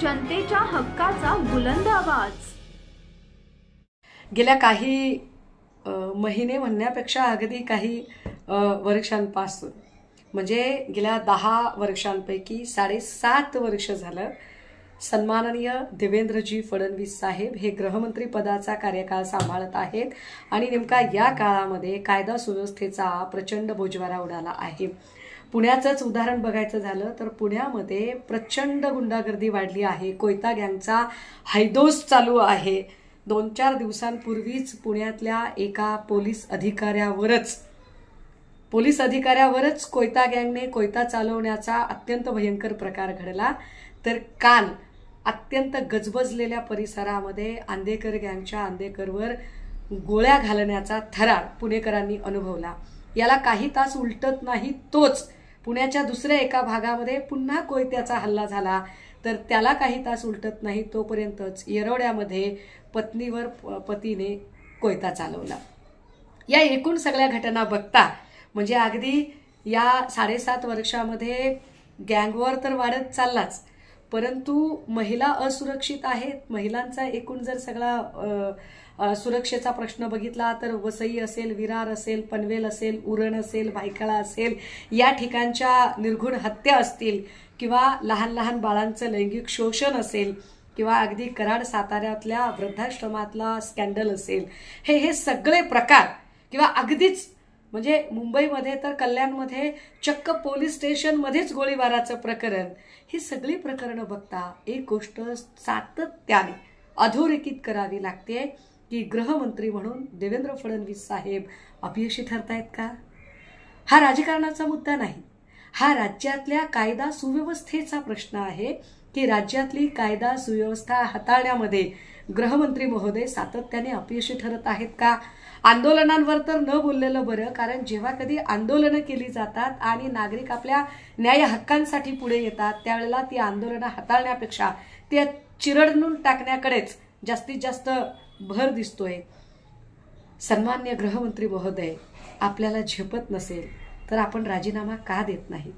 जनतेच्या हक्काचा बुलंद आवाज। गेल्या काही महिने म्हणण्यापेक्षा अगदी काही वर्षांपासून म्हणजे गेल्या 10 वर्षांपैकी 7.5 वर्ष झालं सन्माननीय देवेंद्रजी फडणवीस साहेब हे गृहमंत्री पदाचा कार्यकाळ सांभाळत आहेत आणि नेमका या काळामध्ये कायदा सुव्यवस्थेचा प्रचंड बोजवारा उडाला आहे। पुण्याचंच उदाहरण बघायचं झालं तर पुण्यामध्ये प्रचंड गुंडागर्दी वाढली आहे। कोयता गँगचा हैदोस चालू आहे। 2-4 दिवसांपूर्वीच पुण्यातल्या एका पोलीस अधिकाऱ्यावरच कोयता गँगने कोयता चालवण्याचा अत्यंत भयंकर प्रकार घडला। तर काल अत्यंत गजबजलेल्या परिसरामध्ये आंदेकर गँगच्या आंदेकरवर गोळ्या घालण्याचा थरार पुणेकरांनी अनुभवला। याला काही तास उलटत नाही तोच पुण्याच्या दुसऱ्या एका भागामध्ये पुन्हा कोयत्याचा हल्ला झाला। तर त्याला काही तास उलटत नाही तोपर्यंतच येरवड्यामध्ये पत्नीवर पतीने कोयता चालवला। या एकूण सगळ्या घटना बघता म्हणजे अगदी या 7.5 वर्षामध्ये गँगवॉर तर वाढत चाललाच, परंतु महिला असुरक्षित आहेत। महिलांचा एकूण जर सगळा सुरक्षेचा प्रश्न बघितला तर वसई असेल, विरार असेल, पनवेल असेल, उरण असेल, भायखळा असेल, या ठिकाणच्या निर्घुण हत्या असतील किंवा लहान लहान बाळांचं लैंगिक शोषण असेल किंवा अगदी कराड साताऱ्यातल्या वृद्धाश्रमातला स्कॅन्डल असेल, हे सगळे प्रकार किंवा अगदीच म्हणजे मुंबईमध्ये तर कल्याणमध्ये चक्क पोलीस स्टेशनमध्येच गोळीबाराचं प्रकरण, ही सगळी प्रकरणं बघता एक गोष्ट सातत्याने अधोरेखित करावी लागते की गृहमंत्री म्हणून देवेंद्र फडणवीस साहेब अपयशी ठरतायत का? हा राजकारणाचा मुद्दा नाही, हा राज्यातल्या कायदा सुव्यवस्थेचा प्रश्न आहे की राज्यातली कायदा सुव्यवस्था हाताळण्यामध्ये गृहमंत्री महोदय सातत्याने अपयशी ठरत आहेत का? आंदोलनांवर तर न बोललेलं बरं, कारण जेव्हा कधी आंदोलनं केली जातात आणि नागरिक आपल्या न्याय हक्कांसाठी पुढे येतात त्यावेळेला ती आंदोलनं हाताळण्यापेक्षा ते चिरडून टाकण्याकडेच जास्तीत जास्त भर दिसतोय। सन्मान्य गृहमंत्री महोदय, आपल्याला झेपत नसेल तर आपण राजीनामा का देत नाही?